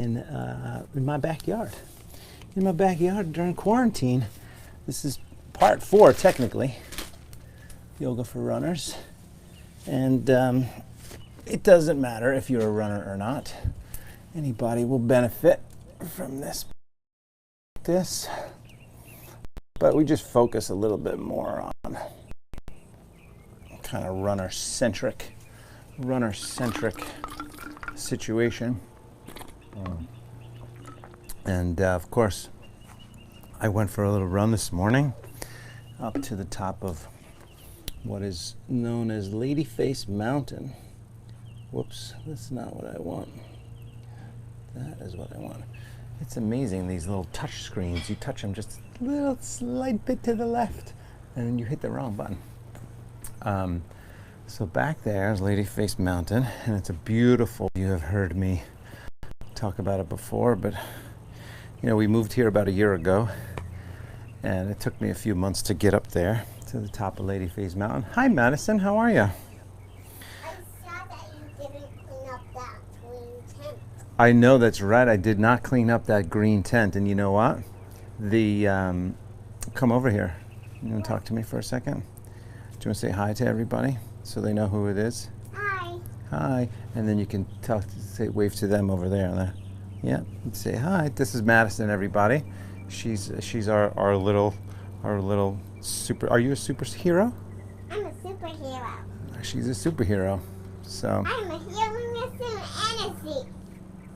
in my backyard. In my backyard during quarantine. This is part 4, technically. Yoga for runners. And it doesn't matter if you're a runner or not. Anybody will benefit from this. But we just focus a little bit more on kind of runner-centric situation. And of course, I went for a little run this morning up to the top of what is known as Ladyface Mountain. Whoops, that's not what I want. That is what I want. It's amazing, these little touch screens. You touch them just a little slight bit to the left, and then you hit the wrong button. So back there is Ladyface Mountain, and it's a beautiful, you have heard me talk about it before, but you know, we moved here about a year ago, and it took me a few months to get up there to the top of Ladyface Mountain. Hi Madison, how are you? I know, that's right. I did not clean up that green tent. And you know what? Come over here. You want to talk to me for a second? Do you want to say hi to everybody so they know who it is? Hi. Hi. And then you can wave to them over there. Yeah. Say hi. This is Madison, everybody. She's our little super. Are you a superhero? I'm a superhero. She's a superhero. So. I'm a healing machine and a seat.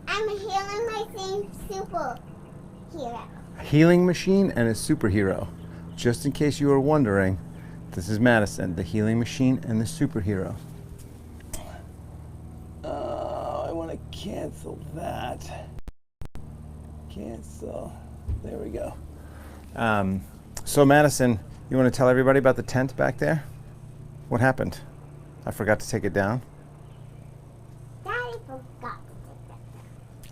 I'm a healing machine superhero. Healing machine and a superhero. Just in case you were wondering, this is Madison, the healing machine and the superhero. Oh, I want to cancel that. Cancel. There we go. So Madison, you want to tell everybody about the tent back there? What happened? I forgot to take it down.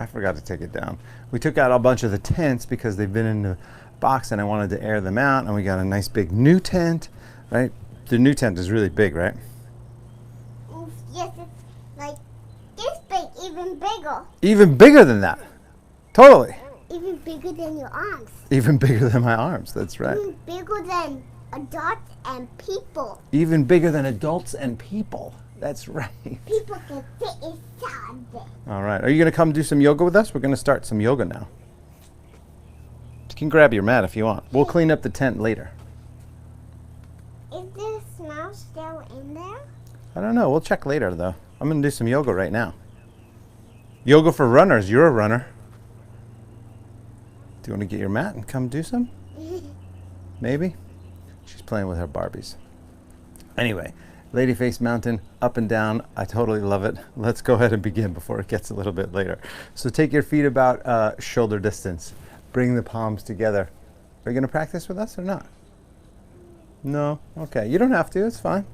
I forgot to take it down. We took out a bunch of the tents because they've been in the box and I wanted to air them out, and we got a nice big new tent, right? The new tent is really big, right? Yes, it's like this big, even bigger. Even bigger than that. Totally. Even bigger than your arms. Even bigger than my arms, that's right. Even bigger than adults and people. Even bigger than adults and people. That's right. People can fit inside there. All right. Are you going to come do some yoga with us? We're going to start some yoga now. You can grab your mat if you want. We'll clean up the tent later. Is the smell still in there? I don't know. We'll check later, though. I'm going to do some yoga right now. Yoga for runners. You're a runner. Do you want to get your mat and come do some? Maybe? She's playing with her Barbies. Anyway. Ladyface Mountain, up and down. I totally love it. Let's go ahead and begin before it gets a little bit later. So take your feet about shoulder distance. Bring the palms together. Are you going to practice with us or not? No? Okay. You don't have to. It's fine.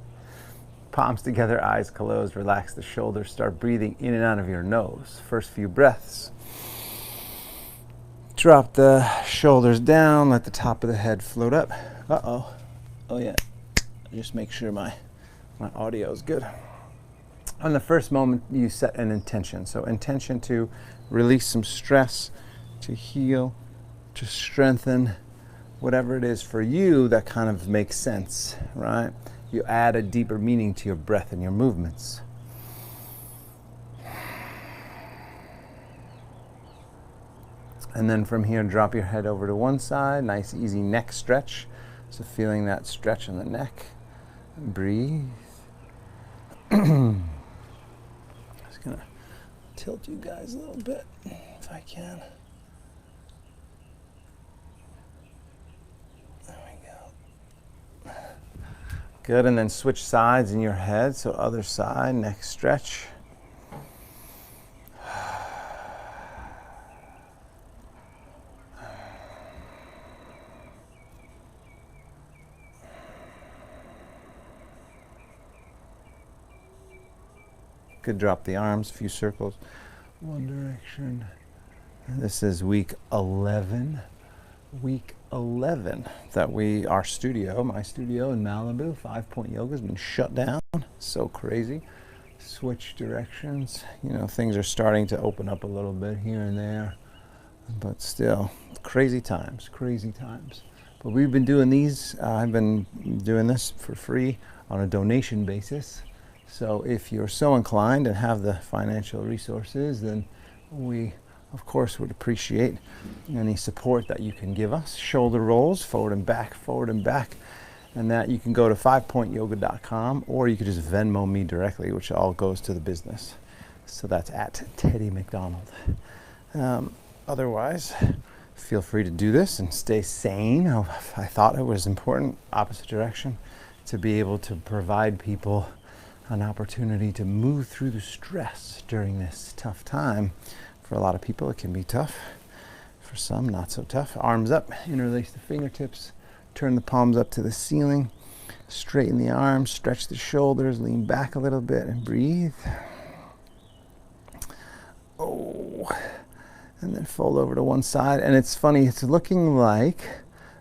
Palms together, eyes closed. Relax the shoulders. Start breathing in and out of your nose. First few breaths. Drop the shoulders down. Let the top of the head float up. Uh-oh. Oh, yeah. Just make sure my audio is good. On the first moment, you set an intention. So intention to release some stress, to heal, to strengthen, whatever it is for you that kind of makes sense, right? You add a deeper meaning to your breath and your movements. And then from here, drop your head over to one side. Nice, easy neck stretch. So feeling that stretch in the neck. Breathe. I'm just gonna tilt you guys a little bit if I can. There we go. Good, and then switch sides in your head. So other side, neck stretch. Could drop the arms, a few circles, one direction. This is week 11. Week 11 that our studio, my studio in Malibu, 5 Point Yoga, has been shut down. So crazy. switch directions. You know, things are starting to open up a little bit here and there, but still, crazy times, crazy times. But we've been doing these, I've been doing this for free on a donation basis. So if you're so inclined and have the financial resources, then we, of course, would appreciate any support that you can give us. Shoulder rolls, forward and back, forward and back. And that you can go to 5pointyoga.com, or you could just Venmo me directly, which all goes to the business. So that's at Teddy McDonald. Otherwise, feel free to do this and stay sane. I thought it was important, opposite direction, to be able to provide people an opportunity to move through the stress during this tough time. For a lot of people, it can be tough. For some, not so tough. Arms up, interlace the fingertips, turn the palms up to the ceiling, straighten the arms, stretch the shoulders, lean back a little bit and breathe. Oh, and then fold over to one side. And it's funny, it's looking like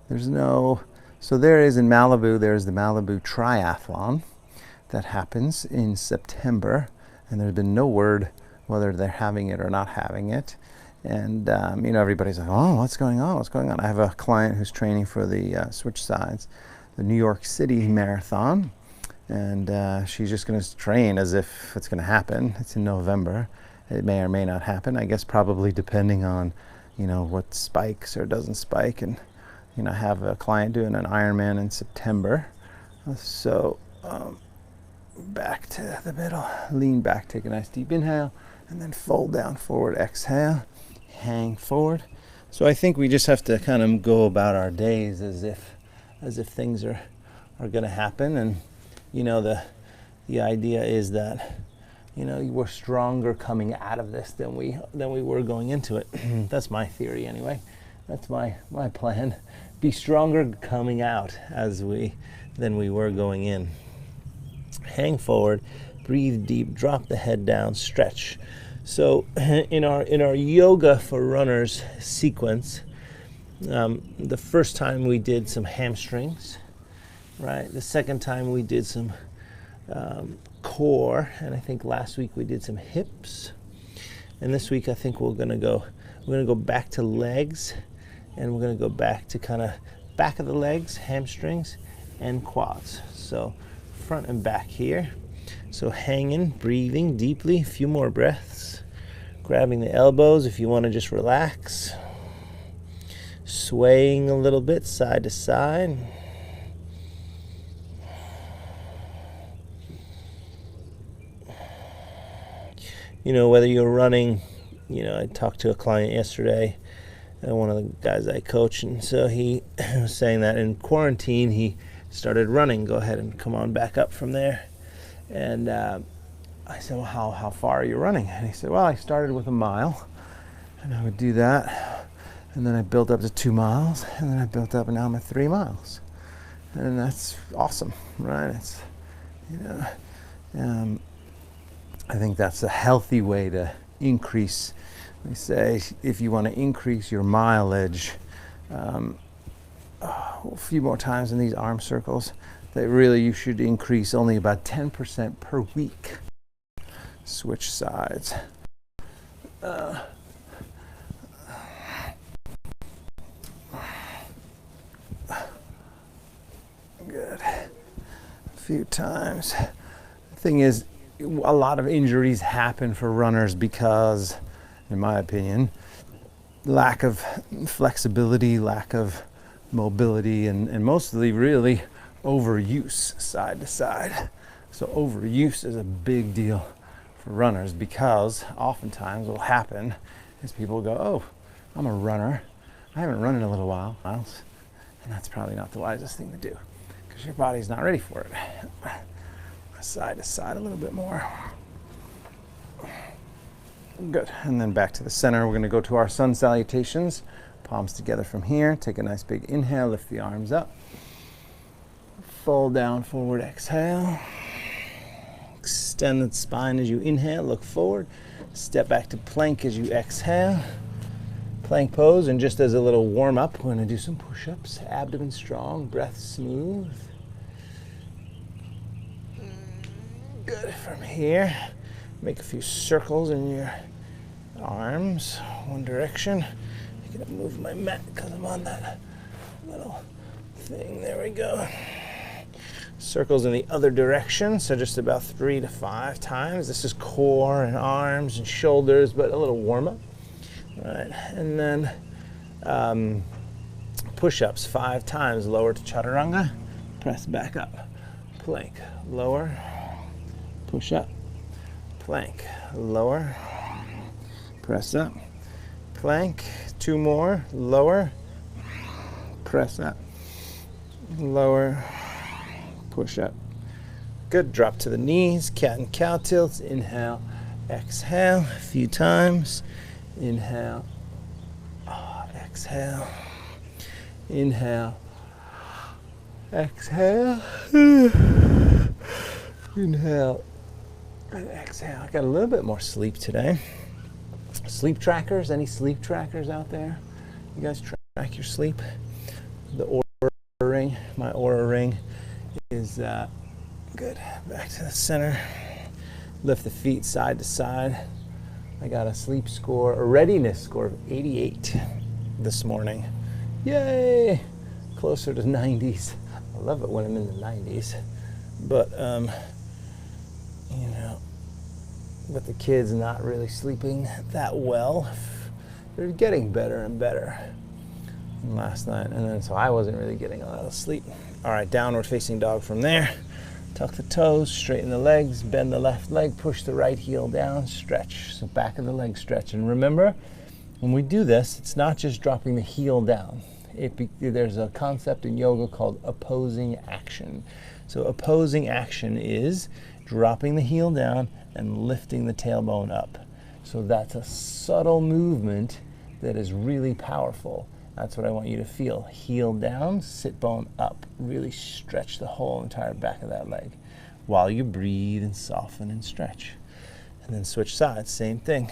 there's no, so there is in Malibu, there's the Malibu Triathlon that happens in September, and there's been no word whether they're having it or not having it. And you know, everybody's like, oh, what's going on? What's going on? I have a client who's training for the switch sides, the New York City Marathon, and she's just going to train as if it's going to happen. It's in November. It may or may not happen. I guess probably depending on, you know, what spikes or doesn't spike. And you know, I have a client doing an Ironman in September. So back to the middle, lean back, take a nice deep inhale, and then fold down forward, exhale, hang forward. So I think we just have to kind of go about our days as if things are going to happen. And you know, the idea is that, you know, we're stronger coming out of this than we were going into it. That's my theory anyway. That's my plan. Be stronger coming out than we were going in. Hang forward, breathe deep, drop the head down, stretch. So in our yoga for runners sequence, the first time we did some hamstrings, right? The second time we did some core, and I think last week we did some hips. And this week I think we're gonna go back to legs, and we're gonna go back to kind of back of the legs, hamstrings, and quads. So front and back here. So hanging, breathing deeply, a few more breaths. Grabbing the elbows if you want to just relax. Swaying a little bit side to side. You know, whether you're running, you know, I talked to a client yesterday, one of the guys I coach, and so he was saying that in quarantine he started running. Go ahead and come on back up from there. And I said, well, how far are you running? And he said, well, I started with 1 mile, and I would do that, and then I built up to 2 miles, and then I built up, and now I'm at 3 miles. And that's awesome, right? It's, you know, I think that's a healthy way to increase. We say if you want to increase your mileage, a few more times in these arm circles, that really you should increase only about 10% per week. Switch sides. Good. A few times. The thing is, a lot of injuries happen for runners because, in my opinion, lack of flexibility, lack of mobility, and mostly really overuse side to side. So overuse is a big deal for runners, because oftentimes what will happen is people go, oh, I'm a runner. I haven't run in a little while. And that's probably not the wisest thing to do, because your body's not ready for it. Side to side a little bit more. Good. And then back to the center. We're going to go to our sun salutations. Palms together from here. Take a nice big inhale. Lift the arms up. Fold down, forward, exhale. Extend the spine as you inhale. Look forward. Step back to plank as you exhale. Plank pose. And just as a little warm up, we're going to do some push-ups. Abdomen strong. Breath smooth. Good. From here, make a few circles in your arms, one direction. I'm gonna move my mat because I'm on that little thing. There we go. Circles in the other direction, so just about 3 to 5 times. This is core and arms and shoulders, but a little warm up. All right, and then push-ups 5 times. Lower to chaturanga, press back up. Plank, lower, push up. Plank, lower, press up. Plank, 2 more, lower, press up. Lower, push up. Good. Drop to the knees, cat and cow tilts. Inhale, exhale a few times. Inhale, exhale. Inhale, exhale. Inhale and exhale. I got a little bit more sleep today. Sleep trackers? Any sleep trackers out there? You guys track your sleep? The Aura ring, my Aura ring is good. Back to the center. Lift the feet side to side. I got a sleep score, a readiness score of 88 this morning. Yay! Closer to 90s. I love it when I'm in the 90s. But, you know, with the kids not really sleeping that well, they're getting better and better. And last night, and then so I wasn't really getting a lot of sleep. All right, downward facing dog from there. Tuck the toes, straighten the legs, bend the left leg, push the right heel down, stretch. So back of the leg stretch. And remember, when we do this, it's not just dropping the heel down. There's a concept in yoga called opposing action. So opposing action is dropping the heel down and lifting the tailbone up. So that's a subtle movement that is really powerful. That's what I want you to feel. Heel down, sit bone up. Really stretch the whole entire back of that leg while you breathe and soften and stretch. And then switch sides, same thing.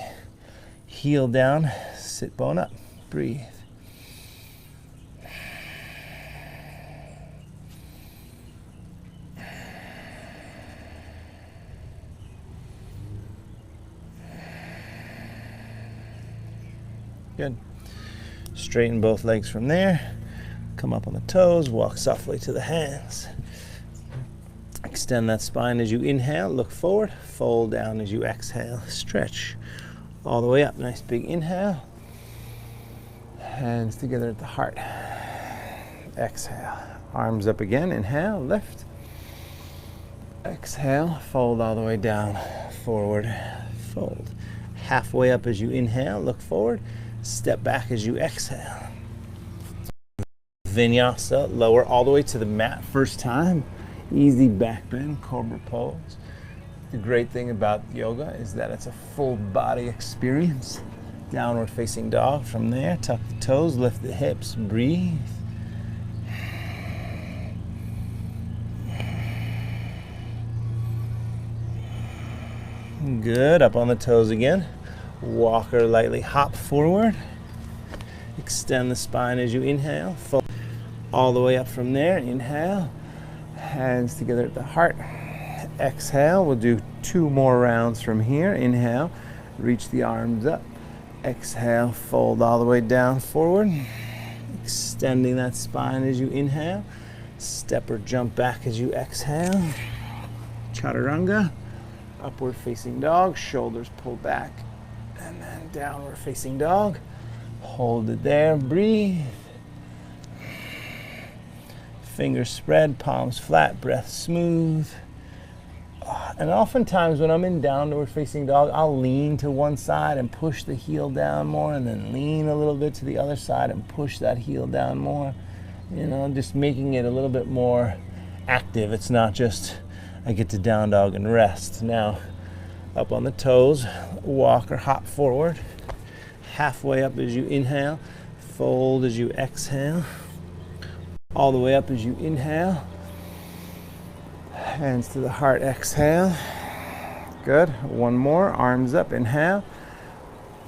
Heel down, sit bone up, breathe. Good. Straighten both legs from there. Come up on the toes, walk softly to the hands. Extend that spine as you inhale, look forward, fold down as you exhale, stretch all the way up. Nice big inhale. Hands together at the heart. Exhale. Arms up again, inhale, lift. Exhale, fold all the way down, forward, fold. Halfway up as you inhale, look forward. Step back as you exhale. Vinyasa, lower all the way to the mat first time. Easy back bend, cobra pose. The great thing about yoga is that it's a full body experience. Downward facing dog from there. Tuck the toes, lift the hips, breathe. Good, up on the toes again. Walk or lightly hop forward. Extend the spine as you inhale. Fold all the way up from there. Inhale. Hands together at the heart. Exhale. We'll do 2 more rounds from here. Inhale. Reach the arms up. Exhale. Fold all the way down forward. Extending that spine as you inhale. Step or jump back as you exhale. Chaturanga. Upward facing dog. Shoulders pull back. And then downward facing dog. Hold it there, breathe. Fingers spread, palms flat, breath smooth. And oftentimes when I'm in downward facing dog, I'll lean to one side and push the heel down more, and then lean a little bit to the other side and push that heel down more. You know, just making it a little bit more active. It's not just I get to down dog and rest. Now, up on the toes, walk or hop forward. Halfway up as you inhale, fold as you exhale. All the way up as you inhale. Hands to the heart, exhale. Good. One more, arms up, inhale.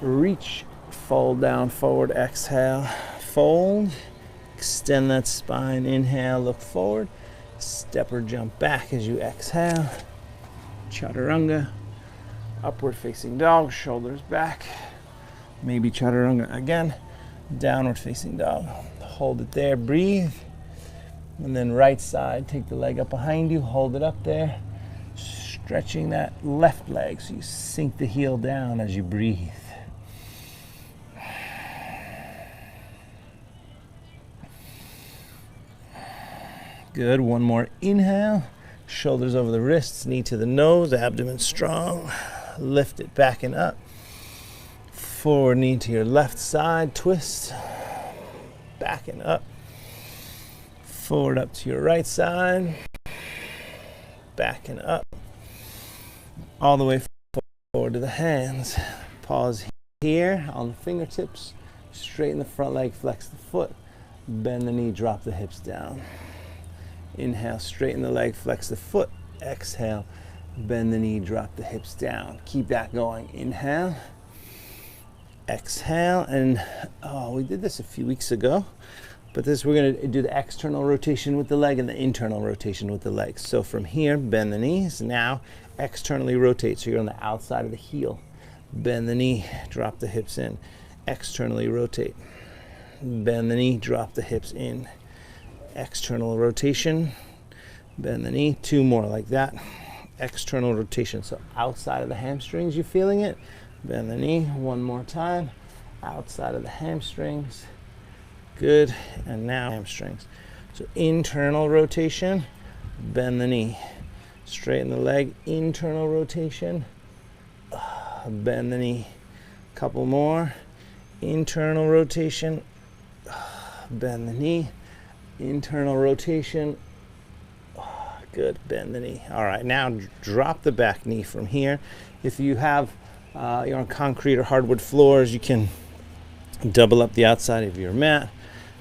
Reach, fold down, forward, exhale. Fold, extend that spine, inhale, look forward. Step or jump back as you exhale. chaturanga, upward facing dog, shoulders back, maybe chaturanga again, downward facing dog. Hold it there, breathe, and then right side, take the leg up behind you, hold it up there, stretching that left leg so you sink the heel down as you breathe. Good, one more inhale, shoulders over the wrists, knee to the nose, abdomen strong, lift it back and up, forward knee to your left side, twist, back and up, forward up to your right side, back and up, all the way forward to the hands. Pause here on the fingertips, straighten the front leg, flex the foot, bend the knee, drop the hips down. Inhale, straighten the leg, flex the foot. Exhale, bend the knee, drop the hips down. Keep that going. Inhale, exhale, and we did this a few weeks ago, but we're going to do the external rotation with the leg and the internal rotation with the legs. So from here, bend the knees. Now externally rotate, so you're on the outside of the heel. Bend the knee, drop the hips in. Externally rotate. Bend the knee, drop the hips in. External rotation, bend the knee, two more like that. External rotation, so outside of the hamstrings, you feeling it? Bend the knee, one more time, outside of the hamstrings. Good, and now hamstrings. So internal rotation, bend the knee, straighten the leg, internal rotation, bend the knee. Couple more, internal rotation, bend the knee. Internal rotation, good, bend the knee. All right, now drop the back knee from here. If you have, you're on concrete or hardwood floors, you can double up the outside of your mat.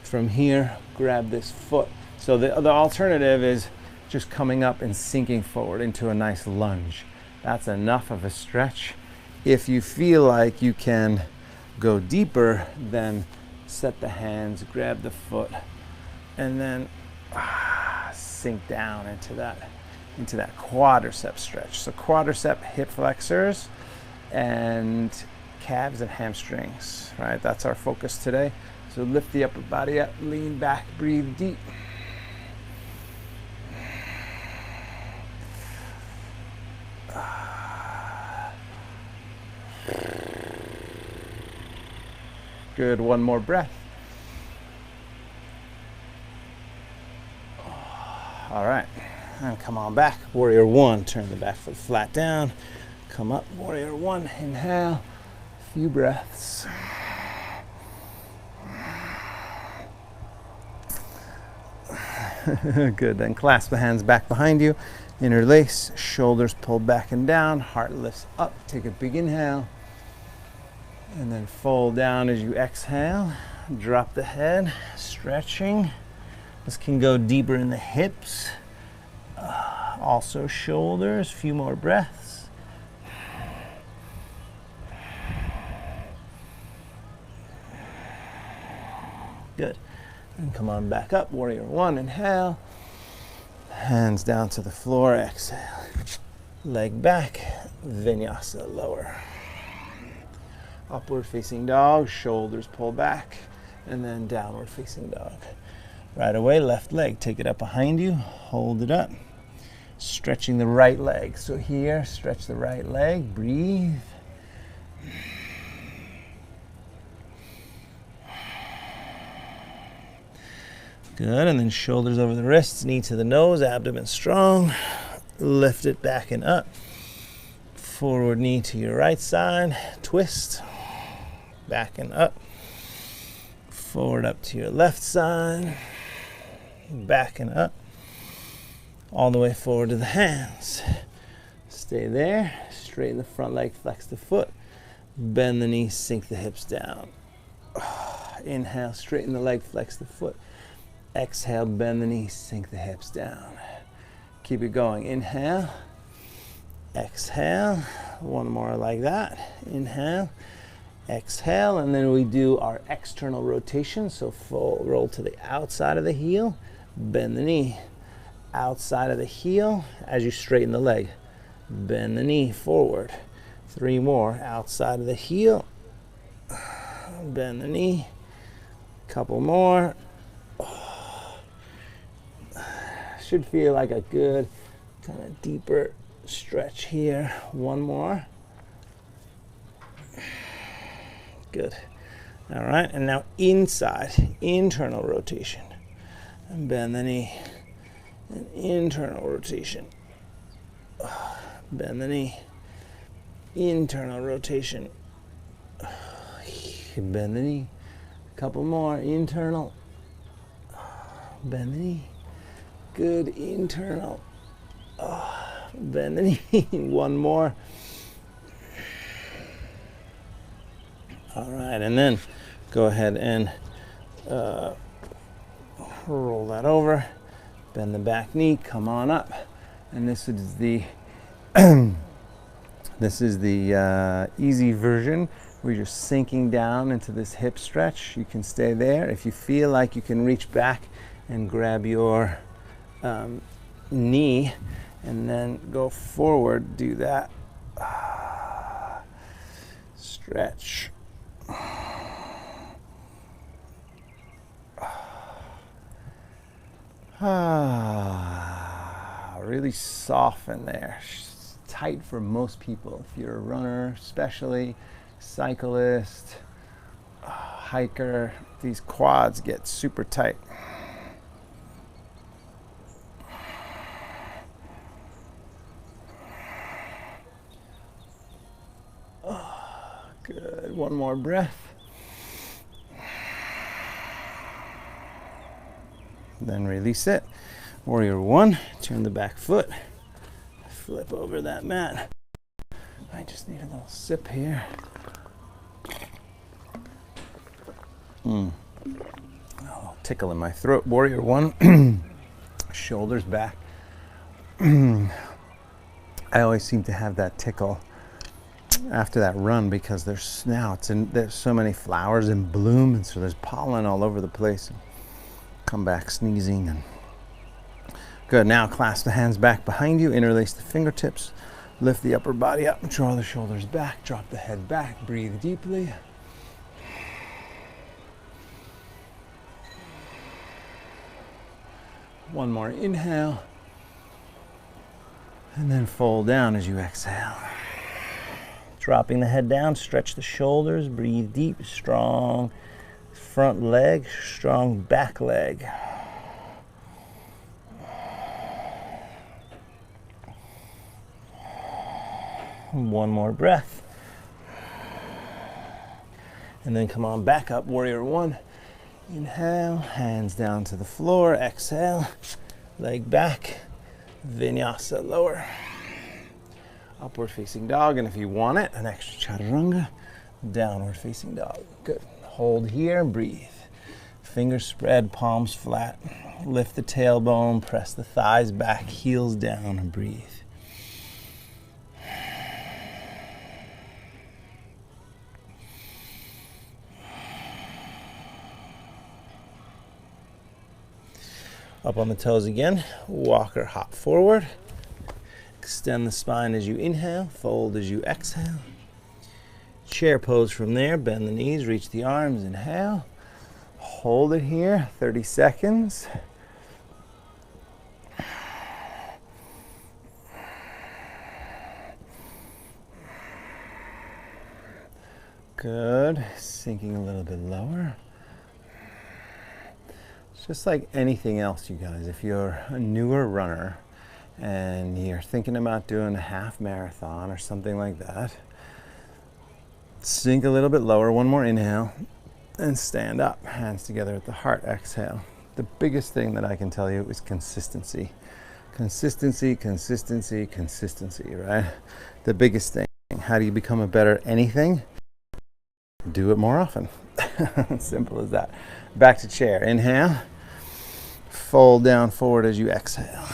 From here, grab this foot. So the alternative is just coming up and sinking forward into a nice lunge. That's enough of a stretch. If you feel like you can go deeper, then set the hands, grab the foot, and then sink down into that quadricep stretch. So quadricep, hip flexors, and calves and hamstrings, right? That's our focus today. So lift the upper body up, lean back, breathe deep. Good, one more breath. All right, and come on back. Warrior one, turn the back foot flat down. Come up, warrior one, inhale, a few breaths. Good, then clasp the hands back behind you, interlace, shoulders pull back and down, heart lifts up, take a big inhale, and then fold down as you exhale, drop the head, stretching. This can go deeper in the hips, also shoulders, few more breaths. Good. And come on back up, warrior one, inhale. Hands down to the floor, exhale. Leg back, vinyasa, lower. Upward facing dog, shoulders pull back, and then downward facing dog. Right away, left leg, take it up behind you, hold it up. Stretching the right leg. So here, stretch the right leg, breathe. Good, and then shoulders over the wrists, knee to the nose, abdomen strong. Lift it back and up. Forward knee to your right side, twist. Back and up. Forward up to your left side. Back and up, all the way forward to the hands. Stay there, straighten the front leg, flex the foot, bend the knee, sink the hips down. Inhale, straighten the leg, flex the foot. Exhale, bend the knee, sink the hips down. Keep it going. Inhale, exhale, one more like that. Inhale, exhale, and then we do our external rotation. So full roll to the outside of the heel, bend the knee, outside of the heel as you straighten the leg. Bend the knee forward. 3 more, outside of the heel. Bend the knee. Couple more. Should feel like a good kind of deeper stretch here. 1 more. Good. All right, and now inside, internal rotation. And bend the knee. And internal rotation. Bend the knee. Internal rotation. Bend the knee. Couple more, internal. Bend the knee. Good, internal. Bend the knee. 1 more. All right, and then go ahead and roll that over. Bend the back knee, come on up. And this is the easy version. We're just sinking down into this hip stretch. You can stay there. If you feel like you can reach back and grab your knee and then go forward, do that. Stretch. Really soften there. Tight for most people. If you're a runner, especially cyclist, hiker, these quads get super tight. Good. 1 more breath. Then release it. Warrior 1. Turn the back foot. Flip over that mat. I just need a little sip here. Oh, tickle in my throat. Warrior 1. Shoulders back. I always seem to have that tickle after that run because there's so many flowers in bloom, and so there's pollen all over the place. Come back sneezing. And good. Now clasp the hands back behind you, interlace the fingertips, lift the upper body up, draw the shoulders back, drop the head back, breathe deeply. One more inhale, and then fold down as you exhale. Dropping the head down, stretch the shoulders, breathe deep, strong front leg, strong back leg. One more breath. And then come on back up, Warrior 1. Inhale, hands down to the floor, exhale, leg back, vinyasa lower. Upward facing dog, and if you want it, an extra chaturanga, downward facing dog. Good. Hold here, breathe. Fingers spread, palms flat. Lift the tailbone, press the thighs back, heels down, and breathe. Up on the toes again, walk or hop forward. Extend the spine as you inhale, fold as you exhale. Chair pose from there, bend the knees, reach the arms, inhale. Hold it here, 30 seconds. Good, sinking a little bit lower. It's just like anything else, you guys. If you're a newer runner and you're thinking about doing a half marathon or something like that, sink a little bit lower, 1 more inhale, and stand up, hands together at the heart, exhale. The biggest thing that I can tell you is consistency. Consistency, consistency, consistency, right? The biggest thing. How do you become a better anything? Do it more often. Simple as that. Back to chair, inhale, fold down forward as you exhale.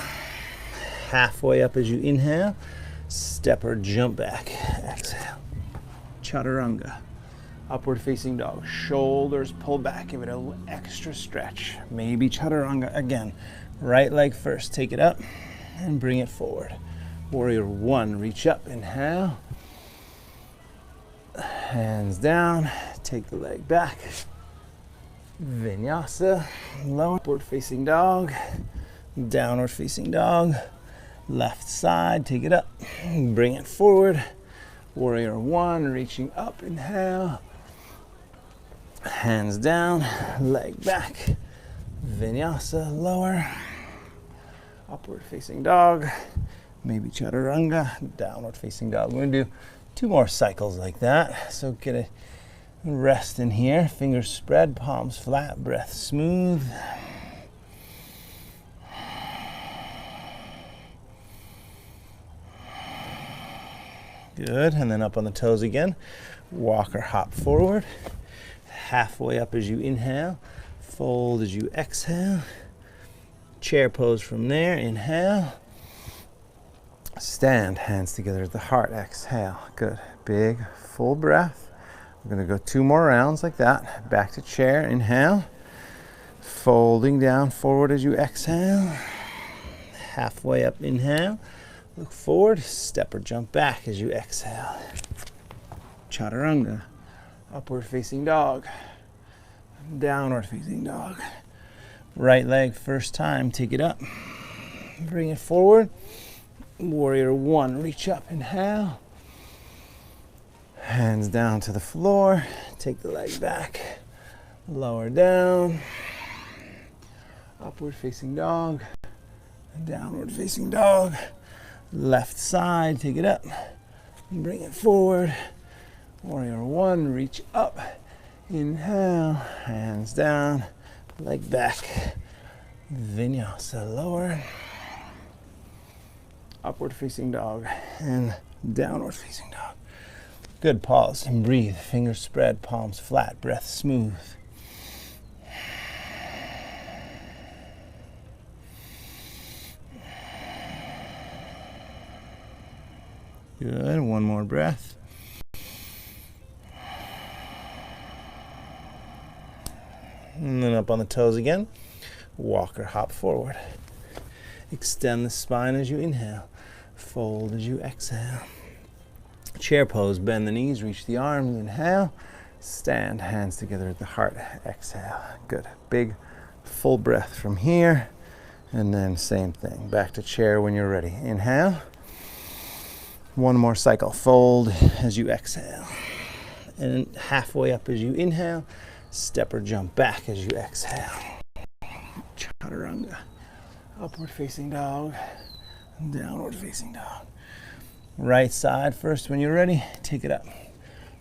Halfway up as you inhale, step or jump back, exhale. Chaturanga, upward facing dog, shoulders pull back, give it a little extra stretch. Maybe chaturanga again. Right leg first, take it up and bring it forward. Warrior one, reach up, inhale. Hands down, take the leg back. Vinyasa, lower, upward facing dog, downward facing dog. Left side, take it up, bring it forward. Warrior one, reaching up, inhale. Hands down, leg back. Vinyasa, lower. Upward facing dog, maybe chaturanga, downward facing dog. We're gonna do 2 more cycles like that. So get a rest in here, fingers spread, palms flat, breath smooth. Good, and then up on the toes again. Walk or hop forward. Halfway up as you inhale. Fold as you exhale. Chair pose from there, inhale. Stand, hands together at the heart, exhale. Good, big, full breath. We're gonna go 2 more rounds like that. Back to chair, inhale. Folding down forward as you exhale. Halfway up, inhale. Look forward, step or jump back as you exhale. Chaturanga, upward facing dog, downward facing dog. Right leg first time, take it up, bring it forward. Warrior one, reach up, inhale. Hands down to the floor, take the leg back, lower down. Upward facing dog, downward facing dog. Left side, take it up, bring it forward. Warrior one, reach up, inhale, hands down, leg back. Vinyasa, lower. Upward facing dog and downward facing dog. Good, pause and breathe. Fingers spread, palms flat, breath smooth. Good, 1 more breath. And then up on the toes again. Walk or hop forward. Extend the spine as you inhale. Fold as you exhale. Chair pose, bend the knees, reach the arms, inhale. Stand, hands together at the heart, exhale. Good, big, full breath from here. And then same thing, back to chair when you're ready. Inhale. 1 more cycle, fold as you exhale. And halfway up as you inhale, step or jump back as you exhale. Chaturanga, upward facing dog, downward facing dog. Right side first when you're ready, take it up,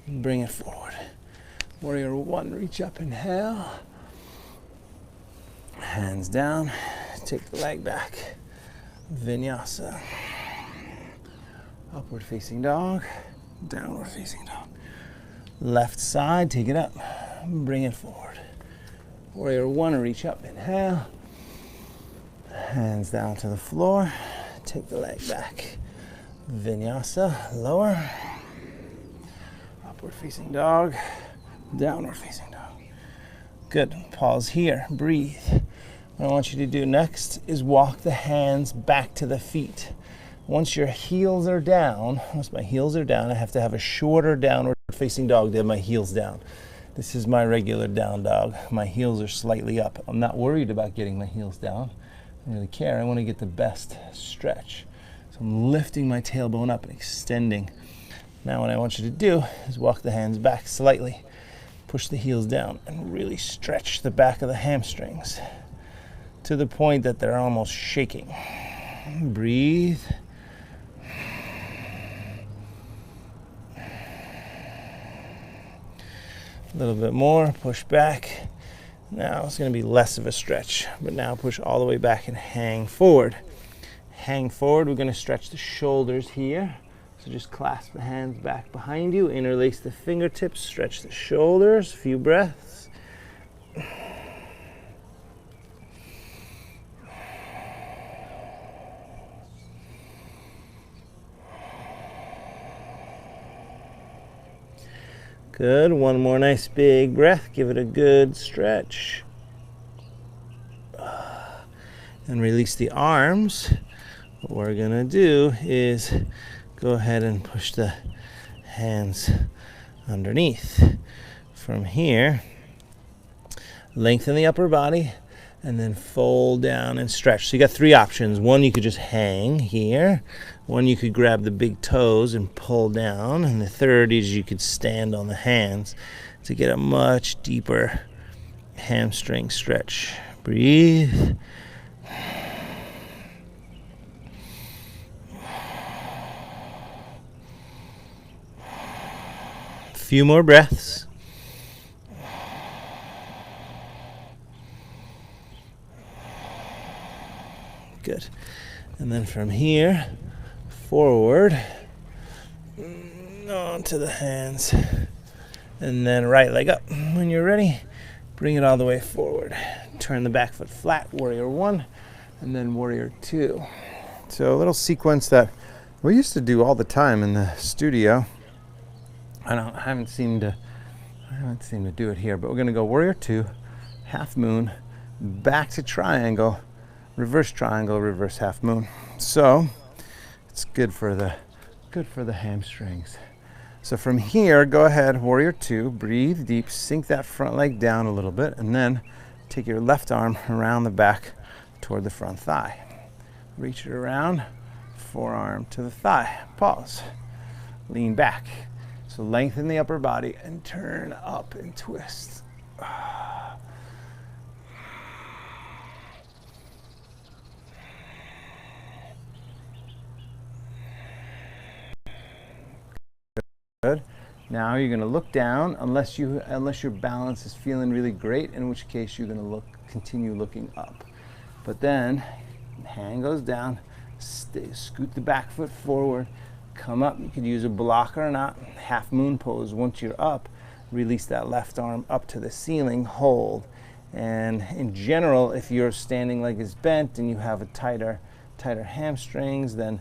bring it forward. Warrior one, reach up, inhale. Hands down, take the leg back. Vinyasa. Upward facing dog, downward facing dog. Left side, take it up, bring it forward. Warrior one, reach up, inhale. Hands down to the floor, take the leg back. Vinyasa, lower. Upward facing dog, downward facing dog. Good, pause here, breathe. What I want you to do next is walk the hands back to the feet. Once your heels are down, once my heels are down, I have to have a shorter downward facing dog to have my heels down. This is my regular down dog. My heels are slightly up. I'm not worried about getting my heels down. I don't really care. I want to get the best stretch. So I'm lifting my tailbone up and extending. Now what I want you to do is walk the hands back slightly. Push the heels down and really stretch the back of the hamstrings to the point that they're almost shaking. Breathe. A little bit more, push back. Now it's going to be less of a stretch, but now push all the way back and hang forward. Hang forward, we're going to stretch the shoulders here. So just clasp the hands back behind you, interlace the fingertips, stretch the shoulders, a few breaths. Good, 1 more nice big breath, give it a good stretch. And release the arms, what we're gonna do is go ahead and push the hands underneath. From here, lengthen the upper body and then fold down and stretch. So you got three options. One, you could just hang here. One, you could grab the big toes and pull down. And the third is you could stand on the hands to get a much deeper hamstring stretch. Breathe. A few more breaths. Good. And then from here, forward, onto the hands, and then right leg up. When you're ready, bring it all the way forward. Turn the back foot flat, warrior one, and then warrior two. So a little sequence that we used to do all the time in the studio. I haven't seemed to do it here, but we're gonna go warrior two, half moon, back to triangle, reverse triangle, reverse half moon. So it's good for the hamstrings. So from here, go ahead, warrior two, breathe deep, sink that front leg down a little bit, and then take your left arm around the back toward the front thigh. Reach it around, forearm to the thigh. Pause. Lean back. So lengthen the upper body and turn up and twist. Good. Now you're going to look down unless your balance is feeling really great, in which case you're going to continue looking up. But then hand goes down, scoot the back foot forward, come up. You could use a blocker or not. Half moon pose. Once you're up, release that left arm up to the ceiling, hold. And in general, if your standing leg is bent and you have a tighter hamstrings, then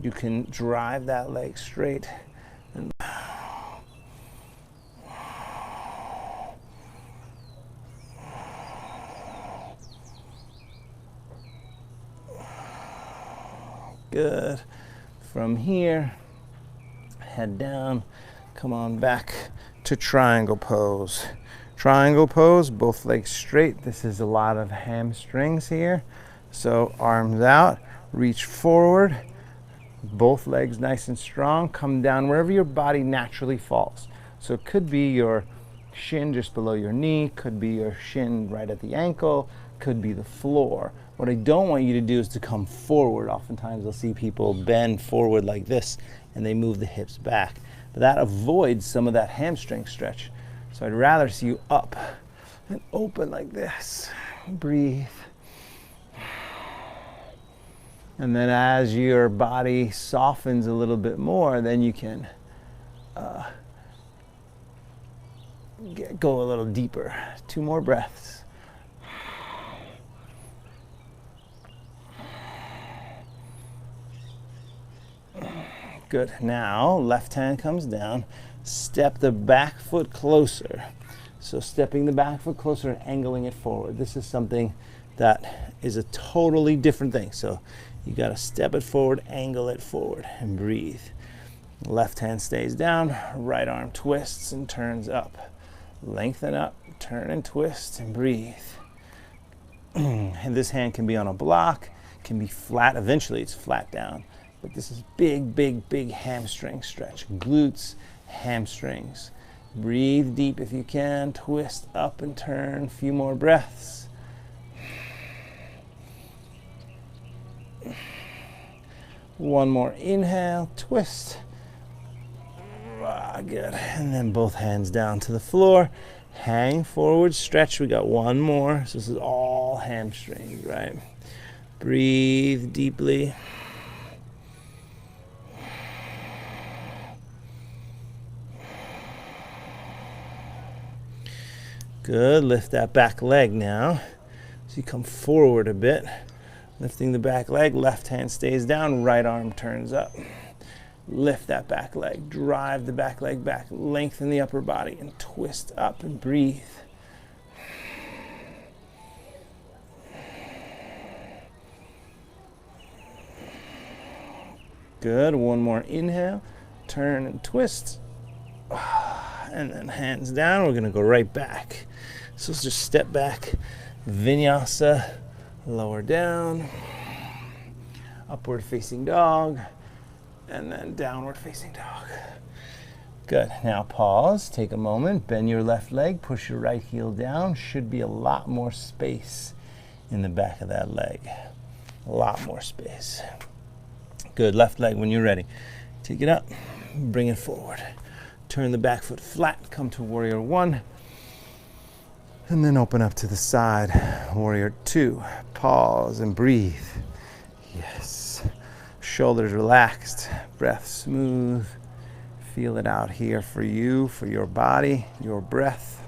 you can drive that leg straight. Good. From here, head down, come on back to triangle pose. Triangle pose, both legs straight. This is a lot of hamstrings here. So arms out, reach forward, both legs nice and strong. Come down wherever your body naturally falls. So it could be your shin just below your knee, could be your shin right at the ankle, could be the floor. What I don't want you to do is to come forward. Oftentimes I'll see people bend forward like this and they move the hips back. But that avoids some of that hamstring stretch. So I'd rather see you up and open like this. Breathe. And then as your body softens a little bit more, then you can go a little deeper. 2 more breaths. Good. Now, left hand comes down. Step the back foot closer. So stepping the back foot closer and angling it forward. This is something that is a totally different thing. So you got to step it forward, angle it forward, and breathe. Left hand stays down. Right arm twists and turns up. Lengthen up, turn and twist, and breathe. And this hand can be on a block, can be flat. Eventually it's flat down. But this is big, big, big hamstring stretch. Glutes, hamstrings. Breathe deep if you can. Twist up and turn. A few more breaths. One more inhale. Twist. Good. And then both hands down to the floor. Hang forward, stretch. We got one more. So this is all hamstrings, right? Breathe deeply. Good. Lift that back leg now. So you come forward a bit. Lifting the back leg, left hand stays down, right arm turns up. Lift that back leg, drive the back leg back, lengthen the upper body, and twist up and breathe. Good. One more inhale. Turn and twist. And then hands down. We're going to go right back. So let's just step back. Vinyasa. Lower down. Upward facing dog. And then downward facing dog. Good. Now pause. Take a moment. Bend your left leg. Push your right heel down. Should be a lot more space in the back of that leg. A lot more space. Good. Left leg when you're ready. Take it up. Bring it forward. Turn the back foot flat. Come to warrior one. And then open up to the side. Warrior two. Pause and breathe. Yes. Shoulders relaxed. Breath smooth. Feel it out here for you, for your body, your breath.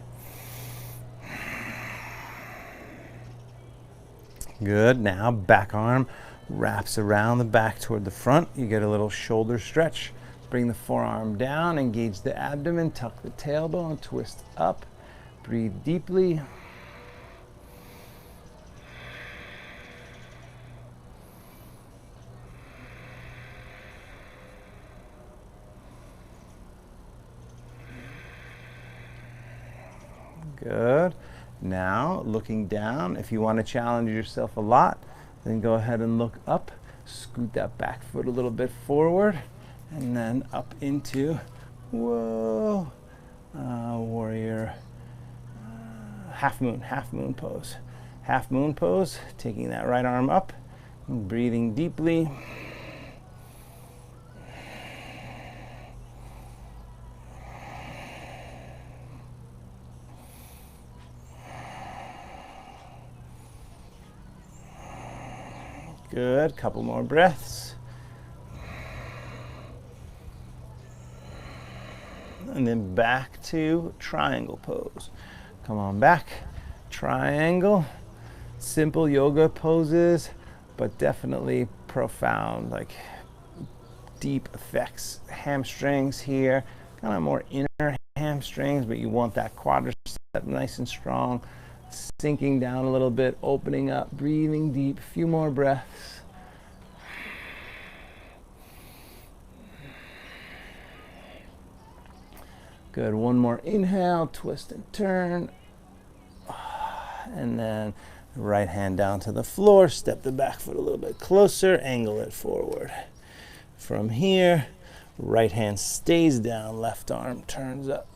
Good. Now back arm wraps around the back toward the front. You get a little shoulder stretch. Bring the forearm down, engage the abdomen, tuck the tailbone, twist up. Breathe deeply. Good. Now, looking down, if you want to challenge yourself a lot, then go ahead and look up. Scoot that back foot a little bit forward, and then up into, whoa, warrior, half moon pose. Half moon pose, taking that right arm up, and breathing deeply. Good. Couple more breaths. And then back to triangle pose. Come on back. Triangle. Simple yoga poses, but definitely profound, like deep effects. Hamstrings here. Kind of more inner hamstrings, but you want that quadricep nice and strong. Sinking down a little bit, opening up, breathing deep, a few more breaths. Good, one more inhale, twist and turn. And then right hand down to the floor, step the back foot a little bit closer, angle it forward. From here, right hand stays down, left arm turns up.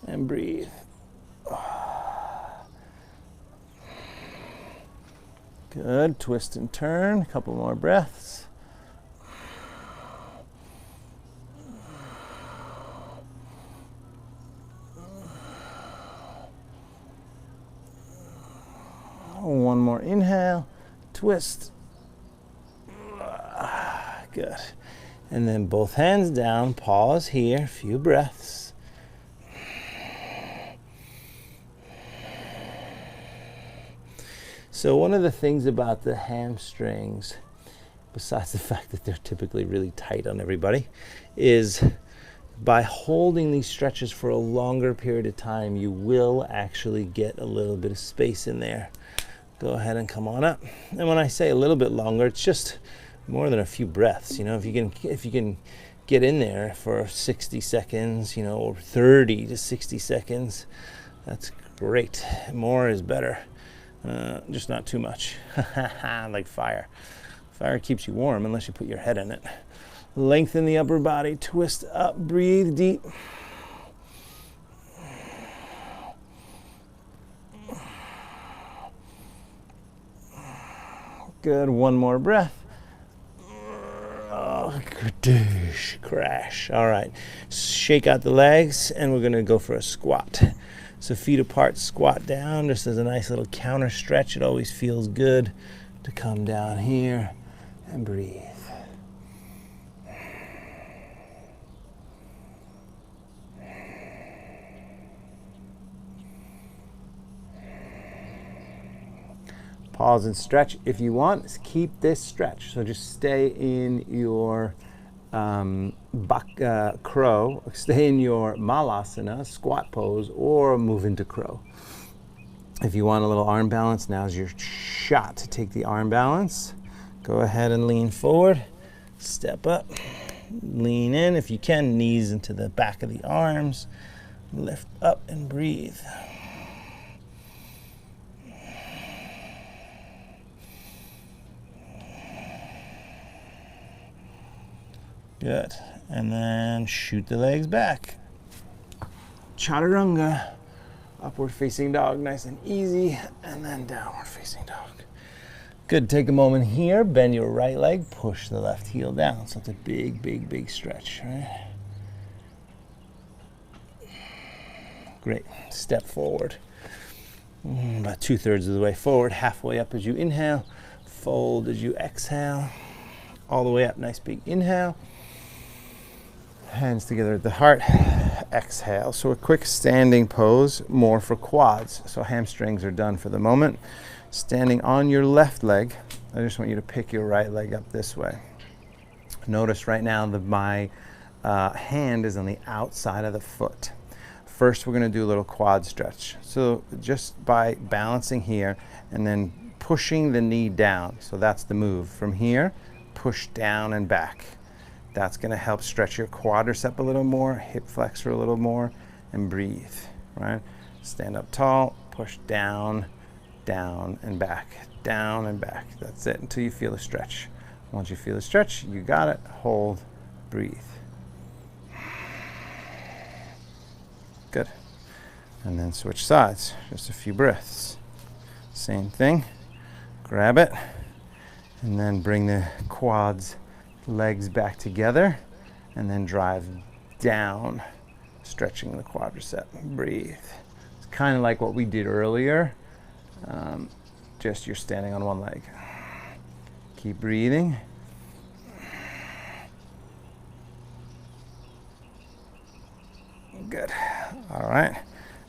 And breathe. Good. Twist and turn. A couple more breaths. One more inhale. Twist. Good. And then both hands down. Pause here. A few breaths. So one of the things about the hamstrings, besides the fact that they're typically really tight on everybody, is by holding these stretches for a longer period of time, you will actually get a little bit of space in there. Go ahead and come on up. And when I say a little bit longer, it's just more than a few breaths. You know, if you can get in there for 60 seconds, you know, or 30 to 60 seconds, that's great. More is better. Just not too much. Like fire. Fire keeps you warm unless you put your head in it. Lengthen the upper body, twist up, breathe deep. Good, one more breath. Oh, kadoosh, crash. All right, shake out the legs and we're gonna go for a squat. So feet apart, squat down, just as a nice little counter stretch. It always feels good to come down here and breathe. Pause and stretch if you want. Keep this stretch. So just stay in your crow, stay in your malasana, squat pose, or move into crow. If you want a little arm balance, now's your shot to take the arm balance. Go ahead and lean forward. Step up, lean in if you can, knees into the back of the arms. Lift up and breathe. Good. And then shoot the legs back. Chaturanga. Upward facing dog, nice and easy. And then downward facing dog. Good. Take a moment here. Bend your right leg. Push the left heel down. So it's a big, big, big stretch, right? Great. Step forward. About 2/3 of the way forward. Halfway up as you inhale. Fold as you exhale. All the way up. Nice big inhale. Hands together at the heart. Exhale. So a quick standing pose, more for quads. So hamstrings are done for the moment. Standing on your left leg, I just want you to pick your right leg up this way. Notice right now that my hand is on the outside of the foot. First, we're going to do a little quad stretch. So just by balancing here and then pushing the knee down. So that's the move. From here, push down and back. That's going to help stretch your quadricep a little more, hip flexor a little more, and breathe, right? Stand up tall, push down, down and back, down and back. That's it until you feel a stretch. Once you feel a stretch, you got it. Hold, breathe. Good. And then switch sides, just a few breaths. Same thing, grab it, and then bring the quads, legs back together, and then drive down, stretching the quadricep. Breathe. It's kind of like what we did earlier, just you're standing on one leg. Keep breathing. Good. All right,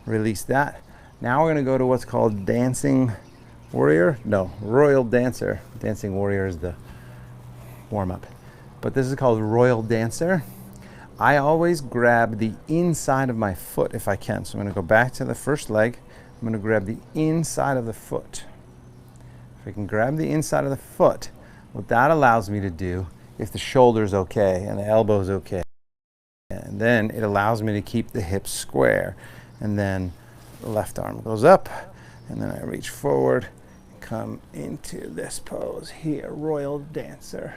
release that. Now we're going to go to what's called dancing warrior. No, royal dancer. Dancing warrior is the warm-up. But this is called royal dancer. I always grab the inside of my foot if I can. So I'm going to go back to the first leg. I'm going to grab the inside of the foot. If I can grab the inside of the foot, what that allows me to do, if the shoulder's okay and the elbow's okay, and then it allows me to keep the hips square. And then the left arm goes up, and then I reach forward, come into this pose here, royal dancer.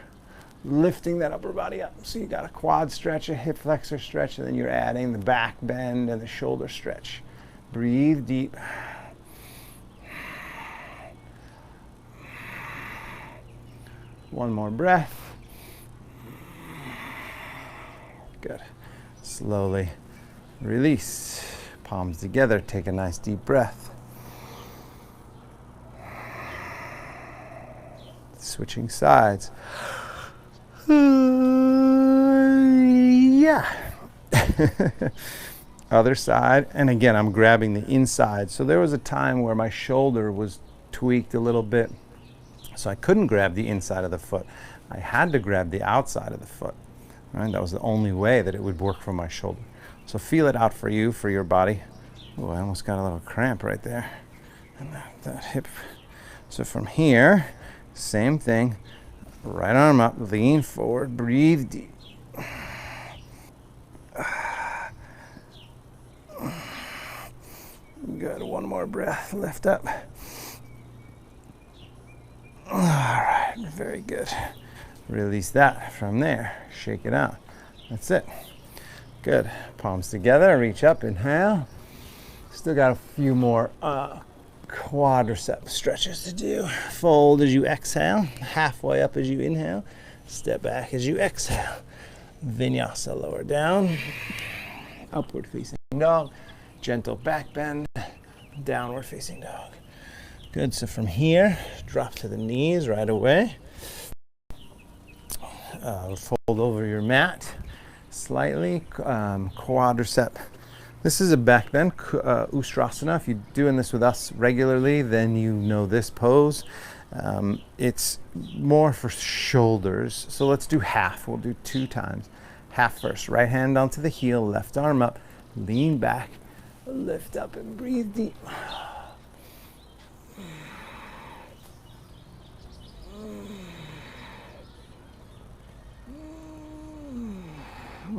Lifting that upper body up. So you got a quad stretch, a hip flexor stretch, and then you're adding the back bend and the shoulder stretch. Breathe deep. One more breath. Good. Slowly release. Palms together. Take a nice deep breath. Switching sides. Yeah. Other side, and again I'm grabbing the inside. So there was a time where my shoulder was tweaked a little bit, so I couldn't grab the inside of the foot. I had to grab the outside of the foot, right? That was the only way that it would work for my shoulder. So feel it out for you, for your body. Oh, I almost got a little cramp right there, and that hip. So from here, same thing. Right arm up, lean forward, breathe deep. Good, one more breath, lift up. All right, very good. Release that from there, shake it out. That's it. Good, palms together, reach up, inhale. Still got a few more quadricep stretches to do. Fold as you exhale, halfway up as you inhale, step back as you exhale. Vinyasa, lower down, upward facing dog, gentle back bend, downward facing dog. Good, so from here, drop to the knees right away. Fold over your mat slightly, quadricep. This is a back bend, Ustrasana. If you're doing this with us regularly, then you know this pose. It's more for shoulders. So let's do half. We'll do 2 times. Half first. Right hand onto the heel, left arm up, lean back, lift up and breathe deep.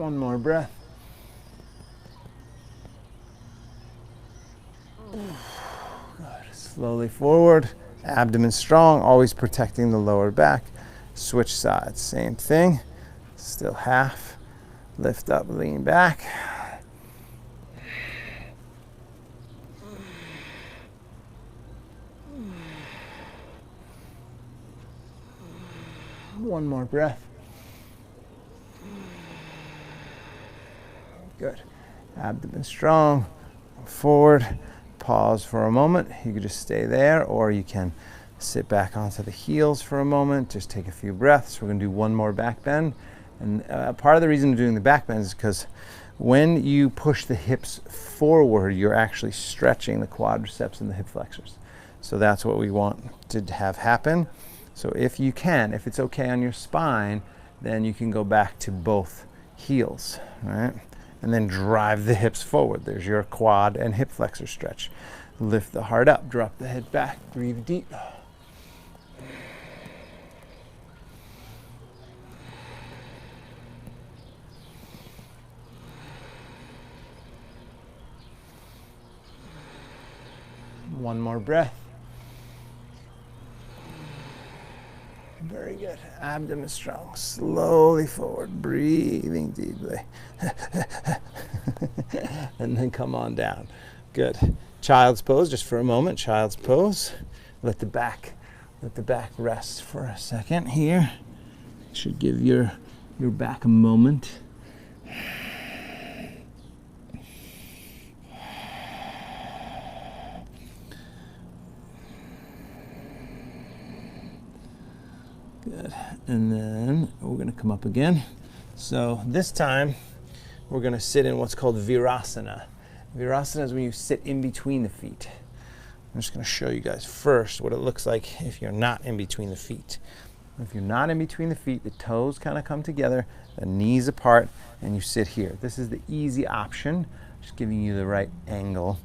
One more breath. Good. Slowly forward. Abdomen strong, always protecting the lower back. Switch sides. Same thing. Still half. Lift up, lean back. One more breath. Good. Abdomen strong. Forward. Pause for a moment. You can just stay there, or you can sit back onto the heels for a moment. Just take a few breaths. We're going to do one more back bend. And part of the reason we're doing the back bend is because when you push the hips forward, you're actually stretching the quadriceps and the hip flexors. So that's what we want to have happen. So if you can, if it's okay on your spine, then you can go back to both heels, right? And then drive the hips forward. There's your quad and hip flexor stretch. Lift the heart up, drop the head back, breathe deep. One more breath. Very good. Abdomen strong. Slowly forward, breathing deeply. And then come on down. Good. Child's pose, just for a moment. Child's pose. Let the back rest for a second here. Should give your back a moment. Good. And then we're going to come up again. So this time we're going to sit in what's called virasana. Virasana is when you sit in between the feet. I'm just going to show you guys first what it looks like if you're not in between the feet. If you're not in between the feet, the toes kind of come together, the knees apart, and you sit here. This is the easy option, just giving you the right angle.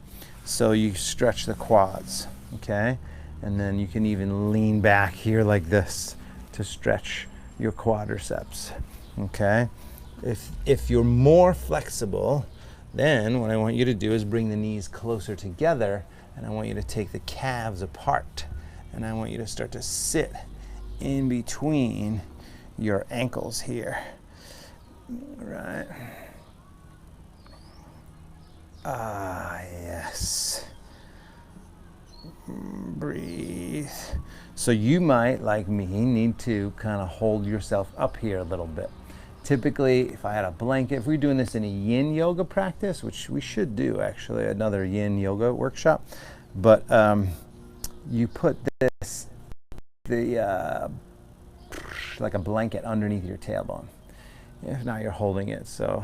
So you stretch the quads, okay? And then you can even lean back here like this to stretch your quadriceps, okay? If you're more flexible, then what I want you to do is bring the knees closer together, and I want you to take the calves apart, and I want you to start to sit in between your ankles here, right? Ah, yes. Breathe. So you might, like me, need to kind of hold yourself up here a little bit. Typically, if I had a blanket, if we're doing this in a yin yoga practice, which we should do actually, another yin yoga workshop, but you put this, like a blanket underneath your tailbone. If not, you're holding it. So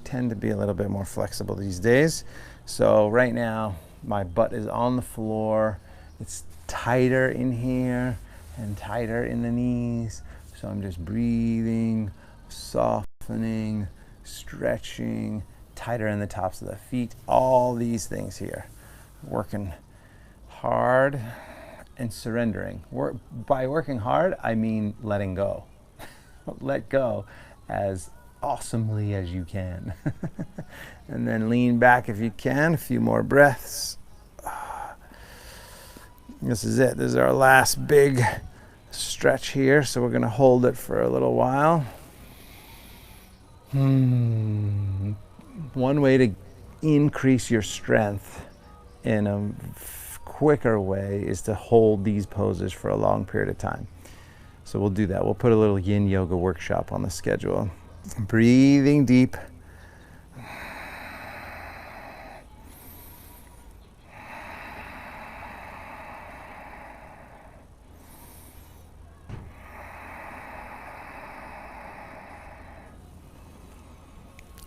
tend to be a little bit more flexible these days. So right now, my butt is on the floor. It's tighter in here and tighter in the knees. So I'm just breathing, softening, stretching, tighter in the tops of the feet. All these things here. Working hard and surrendering. By working hard, I mean letting go. Let go as awesomely as you can. And then lean back if you can. A few more breaths. This is it. This is our last big stretch here. So we're going to hold it for a little while. One way to increase your strength in a quicker way is to hold these poses for a long period of time. So we'll do that. We'll put a little yin yoga workshop on the schedule. Breathing deep.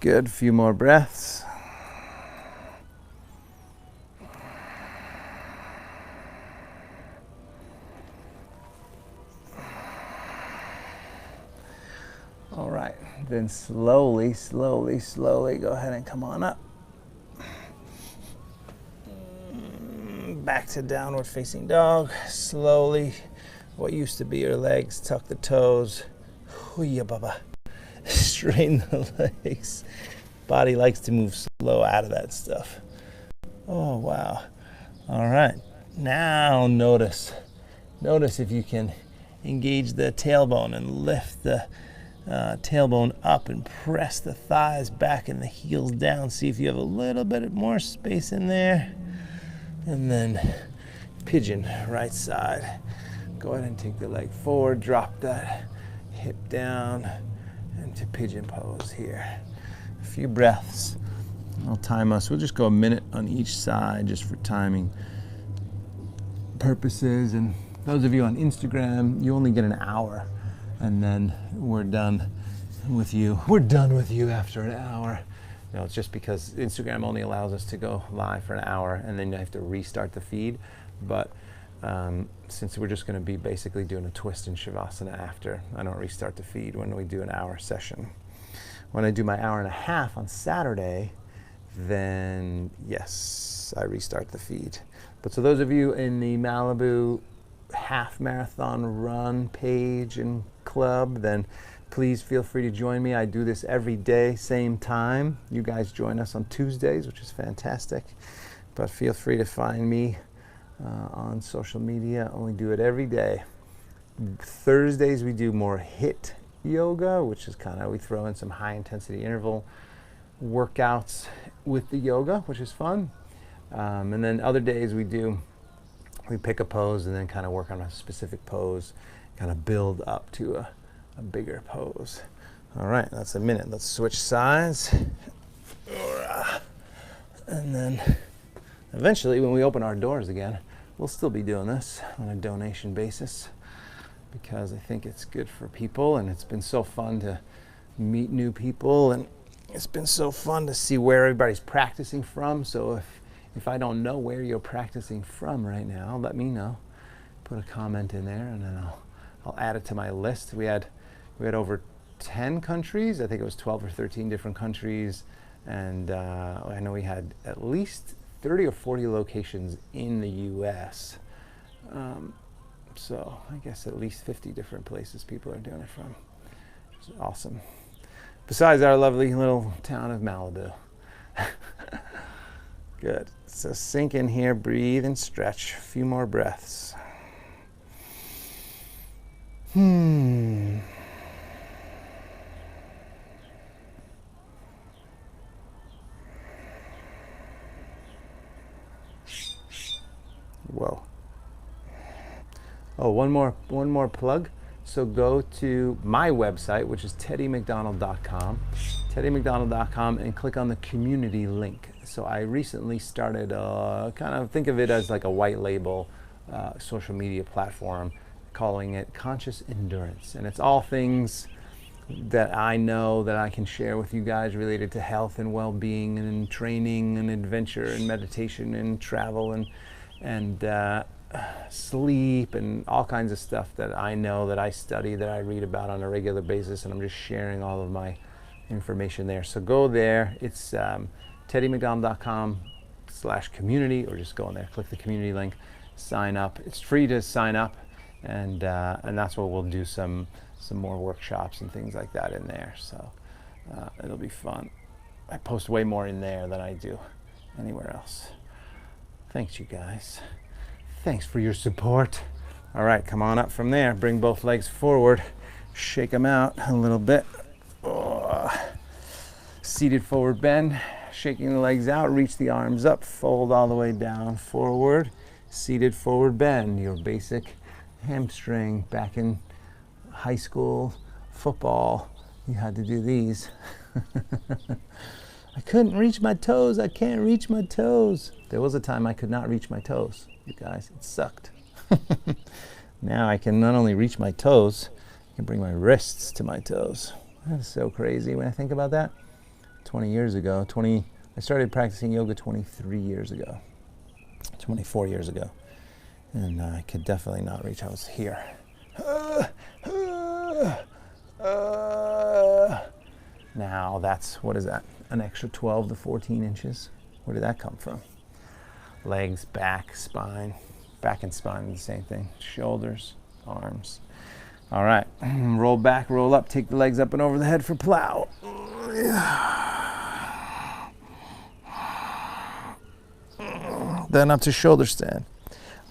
Good. A few more breaths. All right, then slowly go ahead and come on up. Back to downward facing dog. Slowly, what used to be your legs, tuck the toes. Hoo-ya, baba. Straighten the legs. Body likes to move slow out of that stuff. Oh, wow. All right. Now notice if you can engage the tailbone and lift the tailbone up and press the thighs back and the heels down. See if you have a little bit more space in there. And then pigeon, right side. Go ahead and take the leg forward, drop that hip down into pigeon pose here. A few breaths. I'll time us. We'll just go a minute on each side just for timing purposes. And those of you on Instagram, you only get an hour, and then we're done with you. We're done with you after an hour. You know, it's just because Instagram only allows us to go live for an hour, and then you have to restart the feed. But since we're just going to be basically doing a twist in Shavasana after, I don't restart the feed when we do an hour session. When I do my hour and a half on Saturday, then yes, I restart the feed. But so those of you in the Malibu half marathon run page and club, then please feel free to join me. I do this every day, same time. You guys join us on Tuesdays, which is fantastic. But feel free to find me on social media. I only do it every day. Thursdays we do more HIIT yoga, which is kind of, we throw in some high intensity interval workouts with the yoga, which is fun. And then other days we pick a pose and then kind of work on a specific pose, kind of build up to a bigger pose. All right, that's a minute. Let's switch sides. And then eventually when we open our doors again, we'll still be doing this on a donation basis because I think it's good for people, and it's been so fun to meet new people, and it's been so fun to see where everybody's practicing from. So if I don't know where you're practicing from right now, let me know. Put a comment in there, and then I'll add it to my list. We had over 10 countries. I think it was 12 or 13 different countries, and I know we had at least 30 or 40 locations in the U.S. So I guess at least 50 different places people are doing it from. Which is awesome. Besides our lovely little town of Malibu. Good. So sink in here, breathe and stretch. A few more breaths. Whoa. Oh, one more plug. So go to my website, which is teddymcdonald.com, teddymcdonald.com, and click on the community link. So I recently started, kind of think of it as like a white label social media platform, calling it Conscious Endurance. And it's all things that I know that I can share with you guys related to health and well-being and training and adventure and meditation and travel and sleep and all kinds of stuff that I know, that I study, that I read about on a regular basis, and I'm just sharing all of my information there. So go there. It's teddymcdonald.com/community, or just go in there, click the community link, sign up. It's free to sign up, and that's where we'll do some more workshops and things like that in there. So it'll be fun. I post way more in there than I do anywhere else. Thanks, you guys. Thanks for your support. All right, come on up from there. Bring both legs forward. Shake them out a little bit. Oh. Seated forward bend. Shaking the legs out. Reach the arms up. Fold all the way down forward. Seated forward bend. Your basic hamstring. Back in high school football, you had to do these. I couldn't reach my toes. I can't reach my toes. There was a time I could not reach my toes, you guys. It sucked. Now I can not only reach my toes, I can bring my wrists to my toes. That's so crazy when I think about that. 20 years ago, I started practicing yoga 23 years ago, 24 years ago. And I could definitely not reach. I was here. Now that's, what is that? An extra 12 to 14 inches. Where did that come from? Legs, back, spine. Back and spine, the same thing. Shoulders, arms. All right, roll back, roll up, take the legs up and over the head for plow. Then up to shoulder stand.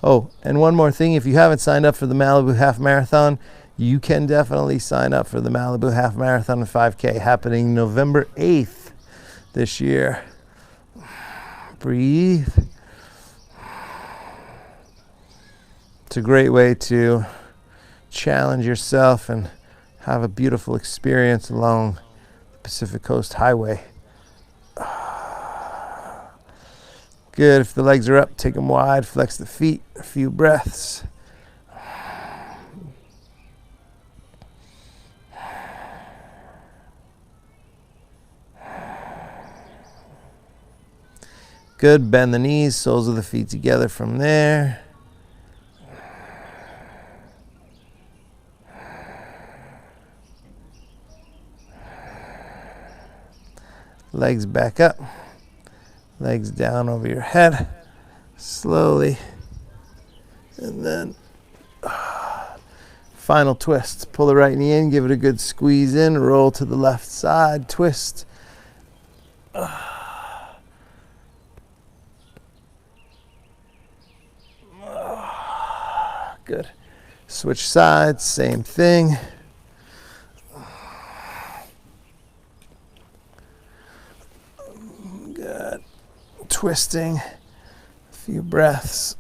Oh, and one more thing, if you haven't signed up for the Malibu Half Marathon, you can definitely sign up for the Malibu Half Marathon and 5K happening November 8th this year. Breathe. It's a great way to challenge yourself and have a beautiful experience along the Pacific Coast Highway. Good. If the legs are up, take them wide, flex the feet, a few breaths. Good. Bend the knees, soles of the feet together from there. Legs back up. Legs down over your head. Slowly. And then final twist. Pull the right knee in, give it a good squeeze in, roll to the left side, twist. Good. Switch sides, same thing. Good. Twisting. A few breaths.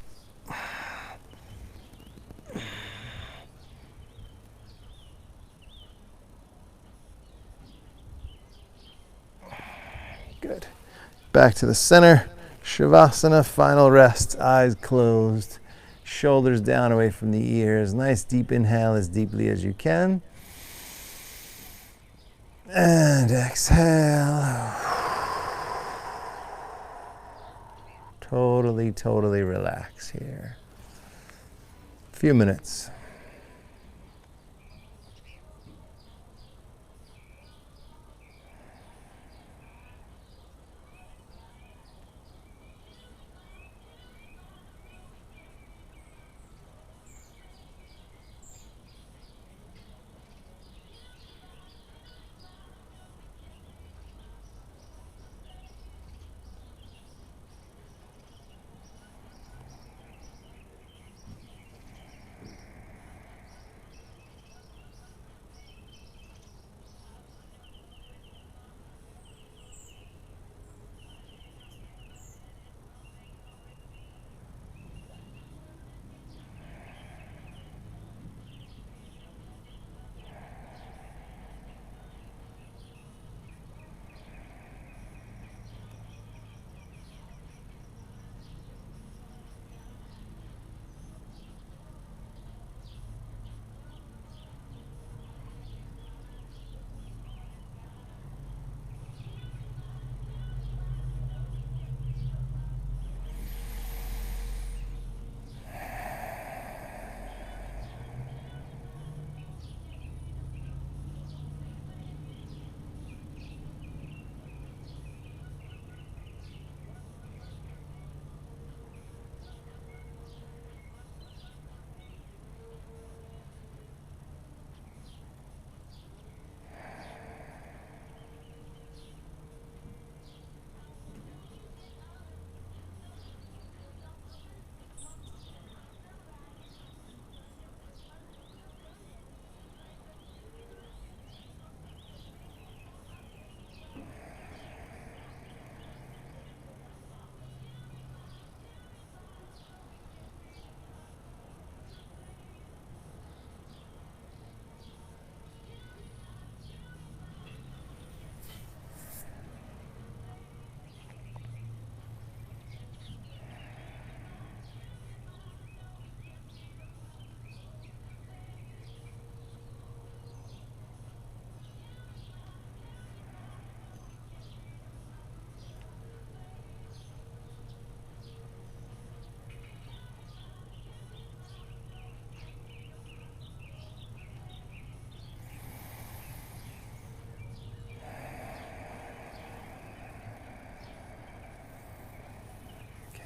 Good. Back to the center. Shavasana, final rest, eyes closed. Shoulders down away from the ears. Nice deep inhale as deeply as you can. And exhale. Totally relax here. A few minutes.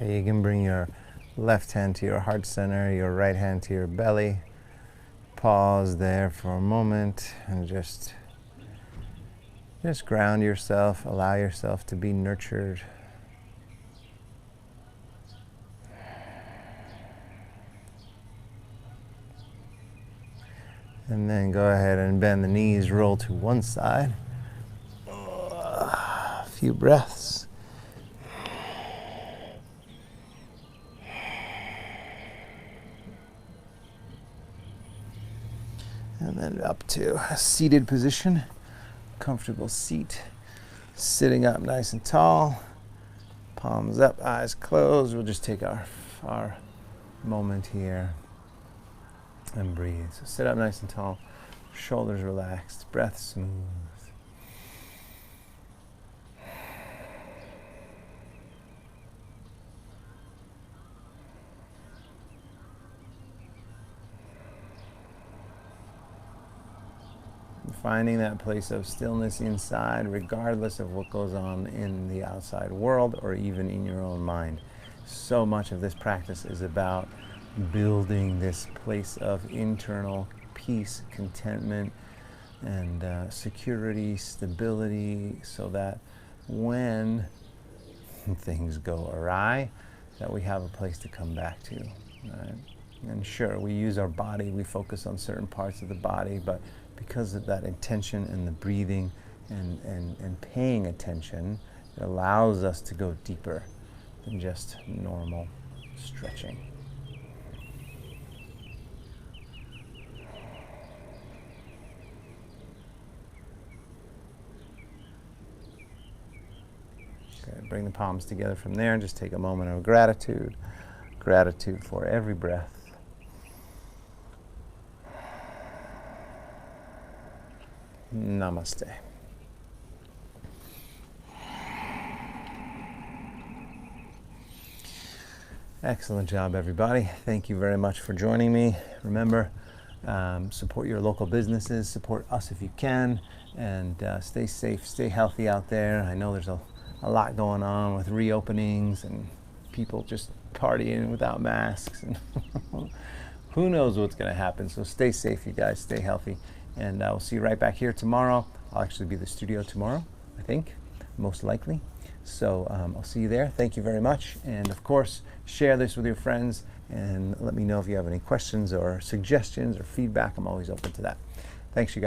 Okay, you can bring your left hand to your heart center, your right hand to your belly. pause there for a moment and just ground yourself, allow yourself to be nurtured. And then go ahead and bend the knees, roll to one side. A few breaths. And then up to a seated position, comfortable seat. Sitting up nice and tall, palms up, eyes closed. We'll just take our moment here and breathe. So sit up nice and tall, shoulders relaxed, breath smooth. Finding that place of stillness inside, regardless of what goes on in the outside world or even in your own mind. So much of this practice is about building this place of internal peace, contentment, and security, stability, so that when things go awry, that we have a place to come back to. Right? And sure, we use our body, we focus on certain parts of the body, but because of that intention and the breathing and paying attention, it allows us to go deeper than just normal stretching. Okay, bring the palms together from there and just take a moment of gratitude. Gratitude for every breath. Namaste. Excellent job, everybody. Thank you very much for joining me. Remember, support your local businesses, support us if you can, and stay safe, stay healthy out there. I know there's a lot going on with reopenings and people just partying without masks, and who knows what's going to happen. So stay safe, you guys, stay healthy. And we'll see you right back here tomorrow. I'll actually be at the studio tomorrow, I think, most likely. So I'll see you there. Thank you very much. And of course, share this with your friends and let me know if you have any questions or suggestions or feedback. I'm always open to that. Thanks, you guys.